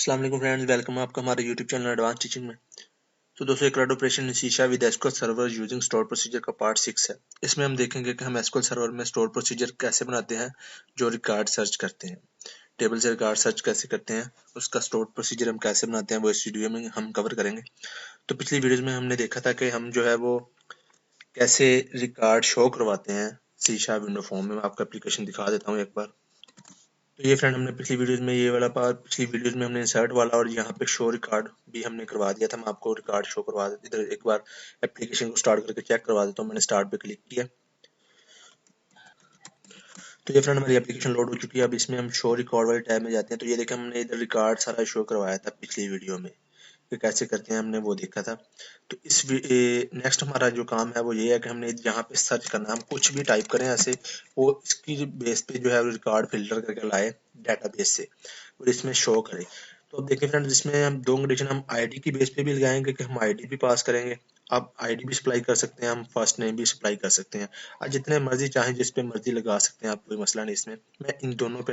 अस्सलाम वालेकुम friends, welcome आपका हमारे यूट्यूब चैनल एडवांस टीचिंग में। तो दोस्तों, एक CRUD operation in C with SQL server using store procedure का पार्ट 6 है। इसमें हम देखेंगे कि हम एसक्यूएल सर्वर में स्टोर प्रोसीजर कैसे बनाते हैं, जो रिकॉर्ड सर्च करते हैं, टेबल से रिकॉर्ड सर्च कैसे करते हैं, उसका स्टोर प्रोसीजर हम कैसे बनाते हैं, वो इस वीडियो में हम कवर करेंगे। तो पिछली वीडियोज में हमने देखा था कि हम जो है वो कैसे रिकॉर्ड शो करवाते हैं सी विंडो फॉर्म में। मैं आपको एप्लीकेशन दिखा देता हूँ एक बार। तो ये फ्रेंड, हमने पिछली वीडियोस में ये वाला पार्ट, पिछली वीडियोस में हमने इंसर्ट वाला और यहाँ पे शो रिकॉर्ड भी हमने करवा दिया था। मैं आपको रिकॉर्ड शो करवा देता, इधर एक बार एप्लीकेशन को स्टार्ट करके चेक करवा देता हूँ। मैंने स्टार्ट पे क्लिक किया तो ये फ्रेंड हमारी एप्लीकेशन लोड हो चुकी है। अब इसमें हम शो रिकॉर्ड वाले टैब में जाते हैं। तो ये देखें, हमने इधर रिकॉर्ड सारा शो करवाया था पिछली वीडियो में, कि कैसे करते हैं हमने वो देखा था। तो इस नेक्स्ट हमारा जो काम है वो ये है कि हमने यहाँ पे सर्च करना है। हम कुछ भी टाइप करें ऐसे, वो इसकी बेस पे जो है रिकॉर्ड फिल्टर करके लाए डेटाबेस से और इसमें शो करे। तो अब देखिए फ्रेंड्स, इसमें हम दो कंडीशन हम आईडी की बेस पे भी लगाएंगे कि हम आईडी भी पास करेंगे। आप आईडी भी सप्लाई कर सकते हैं, हम फर्स्ट नेम भी सप्लाई कर सकते हैं। आप जितने मर्जी चाहें जिस पे मर्जी लगा सकते हैं, आप कोई मसला नहीं। इसमें मैं इन दोनों पे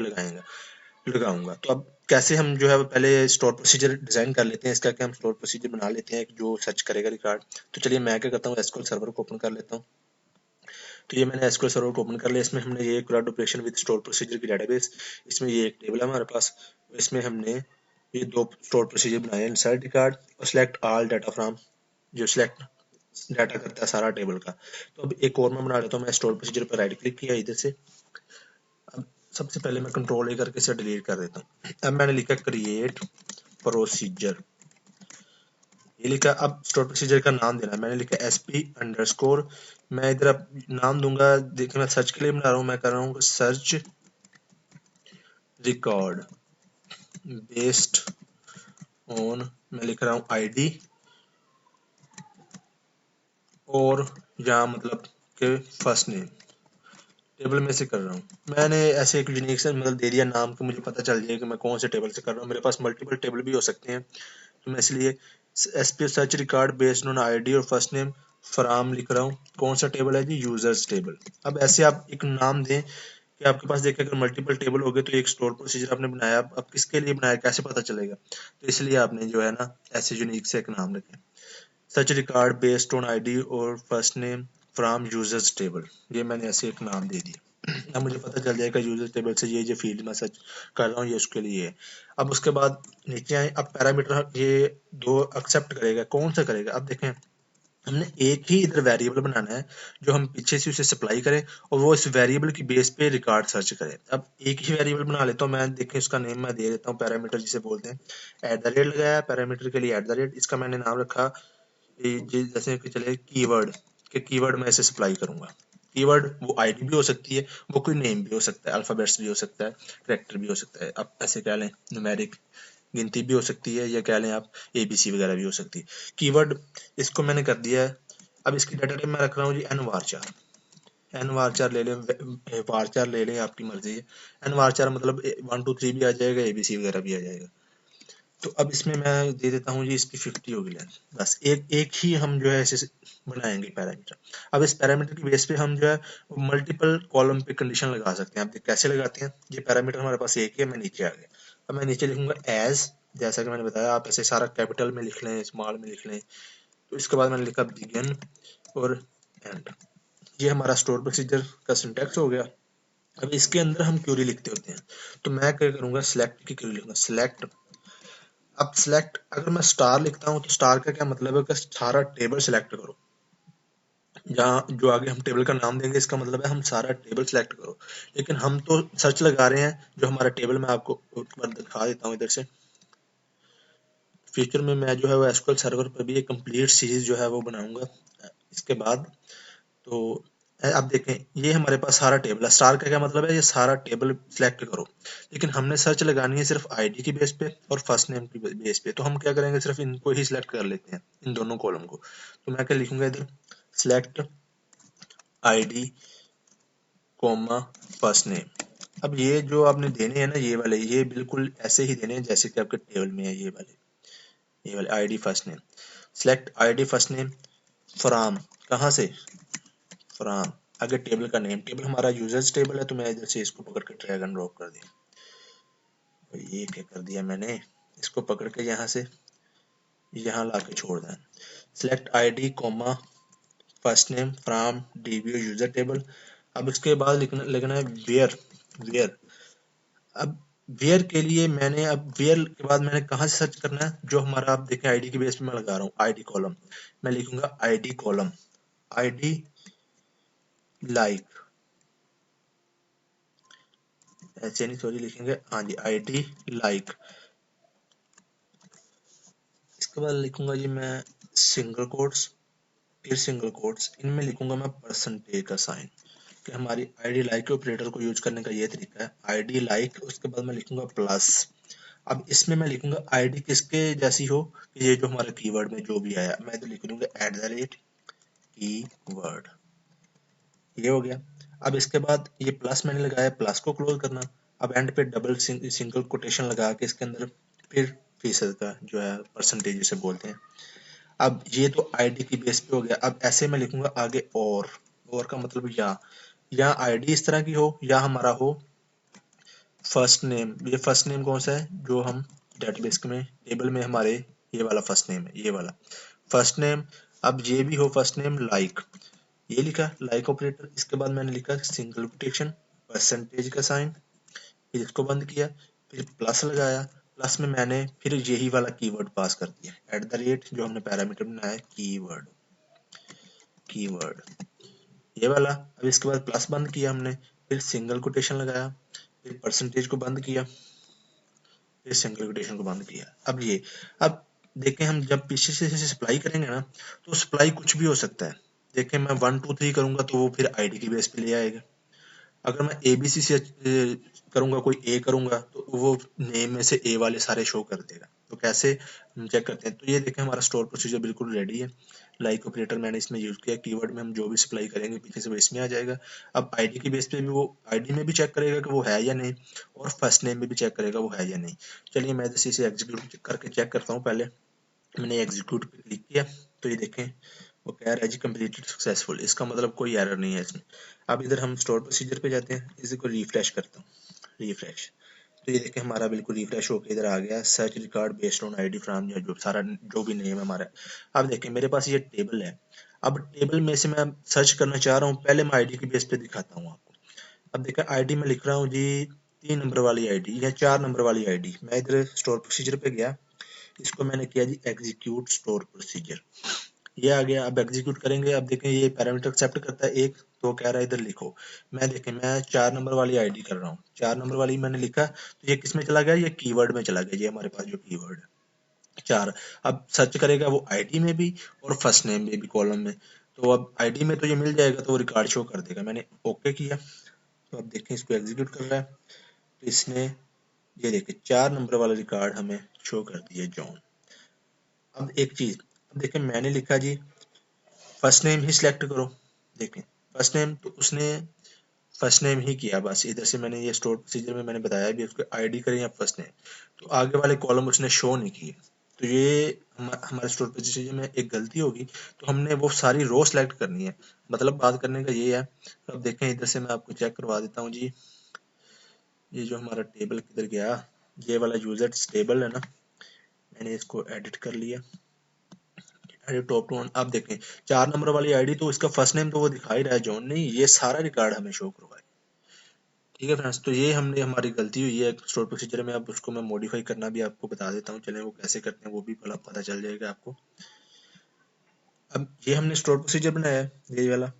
लगाऊंगा। तो अब कैसे हम जो है वो पहले स्टोर प्रोसीजर डिजाइन कर लेते हैं। इसका क्या, हम स्टोर प्रोसीजर बना लेते हैं जो सर्च करेगा रिकॉर्ड। तो चलिए मैं क्या करता हूँ, एसक्यूएल सर्वर को ओपन कर लेता हूँ। तो ये मैंने एसक्यूएल सर्वर को ओपन कर लिया। इसमें हमने ये CRUD operation with store procedure की डेटाबेस, इसमें ये एक टेबल है हमारे पास। इसमें हमने ये दो स्टोर प्रोसीजर बनाए हैं, इंसर्ट रिकॉर्ड और सिलेक्ट ऑल डाटा फ्रॉम, जो सिलेक्ट डाटा करता है सारा टेबल का। तो अब एक और मैं बना लेता हूँ। मैं स्टोर प्रोसीजर पर राइट क्लिक किया इधर से। अब सबसे पहले मैं कंट्रोल A करके इसे डिलीट कर देता हूँ। अब मैंने लिखा क्रिएट प्रोसीजर, ये लिखा। अब स्टोर प्रोसीजर का नाम देना है। मैंने लिखा SP_, मैं इधर अब नाम दूंगा। देखिए, मैं सर्च के लिए बना रहा हूँ। मैं कर रहा हूँ सर्च रिकॉर्ड बेस्ड ऑन, मैं लिख रहा हूँ ID, और यहाँ मतलब के फर्स्ट नेम टेबल में से कर रहा हूँ। मैंने ऐसे एक यूनिक से मतलब दे दिया नाम कि मुझे पता चल जाए कि मैं कौन से टेबल से कर रहा हूँ। मेरे पास मल्टीपल टेबल भी हो सकते हैं, तो मैं इसलिए SP search record based on ID और फर्स्ट नेम फ्राम लिख रहा हूँ। कौन सा टेबल है जी, यूजर्स टेबल। अब ऐसे आप एक नाम दें कि आपके पास देखिए अगर मल्टीपल टेबल हो गए तो एक स्टोर प्रोसीजर आपने बनाया, अब किसके लिए बनाया कैसे पता चलेगा। तो इसलिए आपने जो है ना ऐसे यूनिक से एक नाम रखें, सच रिकॉर्ड बेस्ड ऑन ID और first name from users table. ये मैंने ऐसे एक नाम दे दिया। अब मुझे पता चल जाएगा यूजर टेबल से ये जो फील्ड मैं सर्च कर रहा हूँ ये उसके लिए है। अब उसके बाद नीचे आए। अब पैरामीटर ये दो एक्सेप्ट करेगा, कौन सा करेगा। अब देखें, हमने एक ही इधर वेरिएबल बनाना है जो हम पीछे से उसे सप्लाई करें और वो इस वेरिएबल की बेस पे रिकॉर्ड सर्च करे। अब एक ही वेरिएबल बना लेता हूँ मैं। देखें, उसका नेम मैं दे देता हूँ पैरामीटर जिसे बोलते हैं। @ लगाया पैरामीटर के लिए @। इसका मैंने नाम रखा जैसे कि चले कीवर्ड, के कीवर्ड में ऐसे सप्लाई करूंगा। कीवर्ड वो आईडी भी हो सकती है, वो कोई नेम भी हो सकता है, अल्फाबेट्स भी हो सकता है, कैरेक्टर भी हो सकता है। आप ऐसे कह लें न्यूमेरिक गिनती भी हो सकती है, या कह लें आप ABC वगैरह भी हो सकती है। कीवर्ड इसको मैंने कर दिया है। अब इसकी डाटा टाइप मैं रख रहा हूँ जी n_var_char। n_var_char ले लें, varchar ले लें, आपकी मर्जी है। n_var_char मतलब 1 2 3 भी आ जाएगा, ABC वगैरह भी आ जाएगा। तो अब इसमें मैं दे देता हूँ जी, इसकी 50 होगी लेंथ। बस एक एक ही हम जो है ऐसे बनाएंगे पैरामीटर। अब इस पैरामीटर की बेस पे हम जो है मल्टीपल कॉलम पे कंडीशन लगा सकते हैं। आप कैसे लगाते हैं, ये पैरामीटर हमारे पास एक ही है। मैं नीचे आ गया। अब मैं नीचे लिखूंगा एज, जैसा कि मैंने बताया। आप ऐसे सारा कैपिटल में लिख लें, स्मॉल में लिख लें। तो इसके बाद मैंने लिखा बिगिन और एंड। ये हमारा स्टोर प्रोसीजर का सिंटैक्स हो गया। अब इसके अंदर हम क्यूरी लिखते होते हैं। तो मैं क्या करूंगा, सिलेक्ट की क्यूरी लिखूंगा, सिलेक्ट। अब सिलेक्ट अगर मैं स्टार लिखता हूँ तो स्टार का क्या मतलब है कि सारा टेबल सिलेक्ट करो। जहाँ जो आगे हम टेबल का नाम देंगे इसका मतलब है हम सारा टेबल सिलेक्ट करो। लेकिन हम तो सर्च लगा रहे हैं जो हमारा टेबल, मैं आपको एक बार दिखा देता हूँ इधर से। फ्यूचर में मैं जो है वो एसक्यूएल सर्वर पर भी एक कंप्लीट सीरीज जो है वो बनाऊंगा इसके बाद। तो आप देखें, ये हमारे पास सारा टेबल है। स्टार का क्या मतलब है, ये सारा टेबल सिलेक्ट करो। लेकिन हमने सर्च लगानी है सिर्फ आईडी की बेस पे और फर्स्ट नेम की बेस पे। तो हम क्या करेंगे, सिर्फ इनको ही सिलेक्ट कर लेते हैं, इन दोनों कॉलम को। तो मैं क्या लिखूंगा इधर, select ID comma first name. अब ये जो आपने देने हैं ना, ये वाले, ये बिल्कुल ऐसे ही देने हैं जैसे कि आपके टेबल में है। ये वाले ID first name. Select ID first name from, कहाँ से, फ्रॉम। आगे टेबल का नेम, टेबल हमारा यूजर्स टेबल है। तो मैं इधर से इसको पकड़ के ड्रैग एंड ड्रॉप कर दिया। ये क्या कर दिया मैंने, इसको पकड़ के यहाँ से यहाँ ला के छोड़ दें। Select ID comma first name from DBO user table. अब इसके बाद लिखना है वेयर। वेयर अब वेयर के लिए मैंने अब वेयर के बाद मैंने कहाँ से सर्च करना है, जो हमारा आप देखें आईडी की बेस पे मैं लगा रहा हूँ आईडी कॉलम। मैं लिखूंगा आईडी कॉलम, आईडी लाइक, ऐसे नहीं सॉरी लिखेंगे, हाँ जी आईडी लाइक। इसके बाद लिखूंगा जी मैं सिंगल कोट्स, फिर सिंगल कोट्स, इनमें लिखूंगा मैं परसेंटेज का साइन, कि हमारी आईडी लाइक के ऑपरेटर को यूज करने का ये तरीका है, आईडी लाइक। उसके बाद मैं लिखूंगा प्लस। अब इसमें मैं लिखूंगा आईडी किसके जैसी हो, कि ये जो हमारा कीवर्ड में जो भी आया मैं तो लिख दूंगा @ कीवर्ड। ये हो गया। अब इसके बाद ये प्लस मैंने लगाया, प्लस को क्लोज करना। अब एंड पे डबल सिंगल कोटेशन लगा के इसके अंदर फिर फीसद का जो है परसेंटेज जिसे बोलते हैं। अब ये तो आईडी की बेस पे हो गया। अब ऐसे मैं लिखूंगा आगे और का मतलब या आईडी इस तरह की हो या हमारा हो फर्स्ट नेम। ये फर्स्ट नेम कौन सा है जो हम डेटाबेस में टेबल में हमारे ये वाला फर्स्ट नेम है, ये वाला फर्स्ट नेम। अब ये भी हो फर्स्ट नेम लाइक, ये लिखा लाइक ऑपरेटर। इसके बाद मैंने लिखा सिंगल कोटेशन परसेंटेज का साइन, फिर इसको बंद किया, फिर प्लस लगाया। प्लस में मैंने फिर यही वाला कीवर्ड पास कर दिया @ जो हमने पैरामीटर बनाया है कीवर्ड, कीवर्ड ये वाला। अब इसके बाद प्लस बंद किया हमने, फिर सिंगल कोटेशन लगाया, फिर परसेंटेज को बंद किया, फिर सिंगल कोटेशन को बंद किया। अब देखें हम जब पीछे से सप्लाई करेंगे ना तो सप्लाई कुछ भी हो सकता है। देखें मैं 1 2 3 करूंगा तो वो फिर आईडी की बेस पे ले आएगा। अगर मैं ABC से करूंगा, कोई A करूंगा तो वो नेम में से A वाले सारे शो कर देगा। तो कैसे हम चेक करते हैं, तो ये देखें हमारा स्टोर प्रोसीजर बिल्कुल रेडी है। लाइक ऑपरेटर मैंने इसमें यूज किया, कीवर्ड में हम जो भी सप्लाई करेंगे पीछे से वो इसमें आ जाएगा। अब आईडी की बेस पे भी वो आईडी में भी चेक करेगा कि वो है या नहीं, और फर्स्ट नेम में भी चेक करेगा वो है या नहीं। चलिए मैं जैसे इसे एग्जीक्यूट करके चेक करता हूँ। पहले मैंने एग्जीक्यूट पे क्लिक किया तो ये देखें वो कह रहा है जी कंप्लीटेड सक्सेसफुल, इसका मतलब कोई एरर नहीं है इसमें। अब इधर हम स्टोर प्रोसीजर पे जाते हैं, इसी को रिफ्रेश करता हूँ, रिफ्रेश। तो ये देखें हमारा बिल्कुल रिफ्रेश होकर इधर आ गया, search record based on ID from, जो सारा जो भी नेम है हमारा। अब देखें मेरे पास ये टेबल है। अब टेबल में से मैं सर्च करना चाह रहा हूँ, पहले मैं आईडी की बेस पे दिखाता हूँ आपको। अब देखें आईडी में लिख रहा हूँ जी 3 नंबर वाली आईडी या 4 नंबर वाली आईडी। मैं इधर स्टोर प्रोसीजर पे गया, इसको मैंने किया जी एग्जीक्यूट स्टोर प्रोसीजर, ये आ गया। अब एग्जीक्यूट करेंगे। अब देखें ये पैरामीटर एक्सेप्ट करता है एक, तो कह रहा है इधर लिखो। मैं देखें मैं 4 नंबर वाली आईडी कर रहा हूँ, 4 नंबर वाली मैंने लिखा तो ये किस में चला गया, ये कीवर्ड में चला गया। ये हमारे पास जो कीवर्ड है 4। अब सर्च करेगा वो आईडी में भी और फर्स्ट नेम में भी कॉलम में। तो अब आईडी में तो ये मिल जाएगा तो वो रिकॉर्ड शो कर देगा। मैंने ओके किया, तो अब देखें इसको एग्जीक्यूट कर रहा है तो इसने ये देखें 4 नंबर वाला रिकॉर्ड हमें शो कर दिया जॉन। अब एक चीज, अब देखें मैंने लिखा जी फर्स्ट नेम ही सिलेक्ट करो। देखें फर्स्ट नेम तो उसने फर्स्ट नेम ही किया, बस इधर से मैंने ये स्टोर प्रोसीजर में मैंने बताया भी उसको आईडी करें या फर्स्ट नेम, तो आगे वाले कॉलम उसने शो नहीं किए। तो ये हमारे स्टोर प्रोसीजर में एक गलती होगी, तो हमने वो सारी रो सेलेक्ट करनी है। मतलब बात करने का ये है। तो अब देखें इधर से मैं आपको चेक करवा देता हूँ जी, ये जो हमारा टेबल किधर गया, ये वाला यूजर्स टेबल है ना, मैंने इसको एडिट कर लिया, टॉप टू। आप देखें 4 नंबर वाली आईडी तो इसका फर्स्ट नेम तो वो दिखा ही रहा है जॉन, नहीं ये सारा रिकॉर्ड हमें शो करवाए। ठीक है फ्रेंड्स, तो ये हमने हमारी गलती हुई है स्टोर प्रोसीजर में। अब उसको मैं मॉडिफाई करना भी आपको बता देता हूँ, चलें वो कैसे करते हैं वो भी पता चल जाएगा आपको। अब ये हमने स्टोर प्रोसीजर बनाया है ये वाला,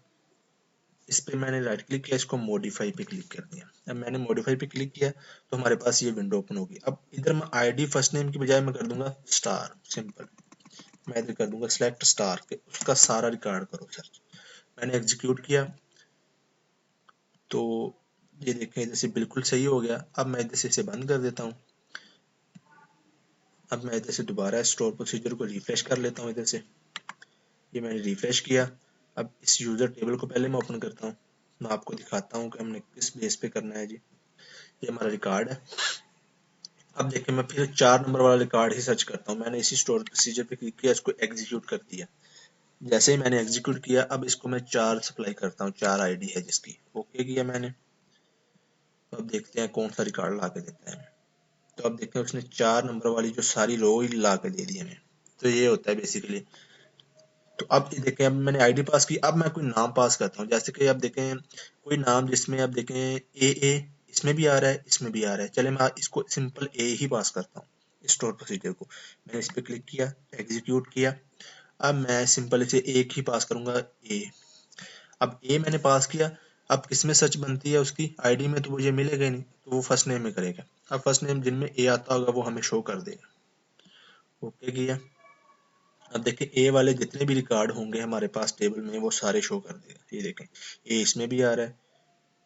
इस पे मैंने राइट क्लिक किया, इसको मॉडिफाई पे क्लिक कर दिया। अब मैंने मॉडिफाई पे क्लिक किया तो हमारे पास ये विंडो ओपन होगी। अब इधर मैं आईडी फर्स्ट नेम की बजाय मैं कर दूंगा स्टार, सिंपल। मैं इधर कर दूंगा सिलेक्ट स्टार के, उसका सारा रिकॉर्ड करो सर्च। मैंने एग्जीक्यूट किया तो ये देखें इधर से बिल्कुल सही हो गया। अब मैं इधर से इसे बंद कर देता हूँ। अब मैं इधर से दोबारा स्टोर प्रोसीजर को रिफ्रेश कर लेता हूँ इधर से। ये मैंने रिफ्रेश किया। अब इस यूजर टेबल को पहले मैं ओपन करता हूँ, मैं आपको दिखाता हूँ कि हमने किस बेस पे करना है जी। ये हमारा रिकॉर्ड है। अब देखिए मैं फिर 4 नंबर वाला रिकॉर्ड ही सर्च करता हूँ। मैंने इसी स्टोर प्रोसीजर पे क्लिक किया, इसको एग्जीक्यूट कर दिया। जैसे ही मैंने एग्जीक्यूट किया, अब इसको मैं 4 सप्लाई करता हूँ, 4 आईडी है जिसकी। ओके किया मैंने। तो अब देखते हैं कौन सा रिकॉर्ड ला के देता है। तो अब देखें उसने 4 नंबर वाली जो सारी रो ही ला के दे दी हमें। तो ये होता है बेसिकली। तो अब ये देखें, अब मैंने आईडी पास की, अब मैं कोई नाम पास करता हूँ, जैसे कि अब देखें कोई नाम जिसमें अब देखें ए इसमें भी आ रहा है, इसमें भी आ रहा है। चले मैं इसको सिंपल ए ही पास करता हूँ, स्टोर प्रोसीजर को। मैंने इस पर क्लिक किया, एग्जीक्यूट किया। अब मैं सिंपल इसे एक ही पास करूंगा, ए। अब ए मैंने पास किया। अब किसमें सच बनती है उसकी आईडी में, तो वो ये मिलेगा ही नहीं, तो वो फर्स्ट नेम में करेगा। अब फर्स्ट नेम जिनमें ए आता होगा वो हमें शो कर देगा। ओके किया। अब देखें ए वाले जितने भी रिकॉर्ड होंगे हमारे पास टेबल में वो सारे शो कर देगा। ये देखें ए इसमें भी आ रहा है,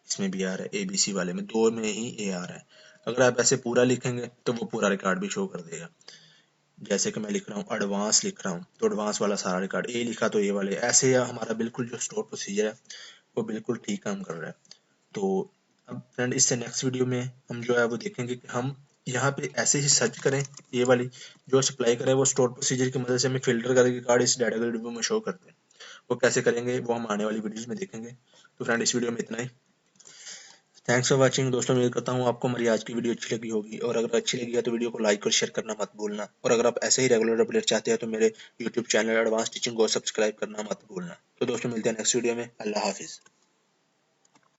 इसमें भी आ रहा है, एबीसी वाले में दो में ही ए आ रहा है। अगर आप ऐसे पूरा लिखेंगे तो वो पूरा रिकॉर्ड भी शो कर देगा। जैसे कि मैं लिख रहा हूँ एडवांस लिख रहा हूँ, तो एडवांस वाला सारा रिकॉर्ड ए लिखा तो ए वाले, ऐसे हमारा बिल्कुल जो स्टोर प्रोसीजर है वो बिल्कुल ठीक काम कर रहा है। तो अब फ्रेंड इससे नेक्स्ट वीडियो में हम जो है वो देखेंगे कि हम यहाँ पे ऐसे ही सर्च करें, ये वाली जो सप्लाई करे वो स्टोर प्रोसीजर की मदद से हमें फिल्टर करके कार्ड इस डाटा के डिब्बे में शो करते हैं। वो कैसे करेंगे वो हम आने वाली वीडियोस में देखेंगे। तो फ्रेंड इस वीडियो में इतना ही। थैंक्स फॉर वाचिंग दोस्तों। उम्मीद करता हूँ आपको हमारी आज की वीडियो अच्छी लगी होगी, और अगर अच्छी लगी है तो वीडियो को लाइक और शेयर करना मत भूलना। और अगर आप ऐसे ही रेगुलर अपडेट चाहते हैं तो मेरे यूट्यूब चैनल एडवांस टीचिंग को सब्सक्राइब करना मत भूलना। तो दोस्तों मिलते हैं नेक्स्ट वीडियो में। अल्लाह हाफिज़।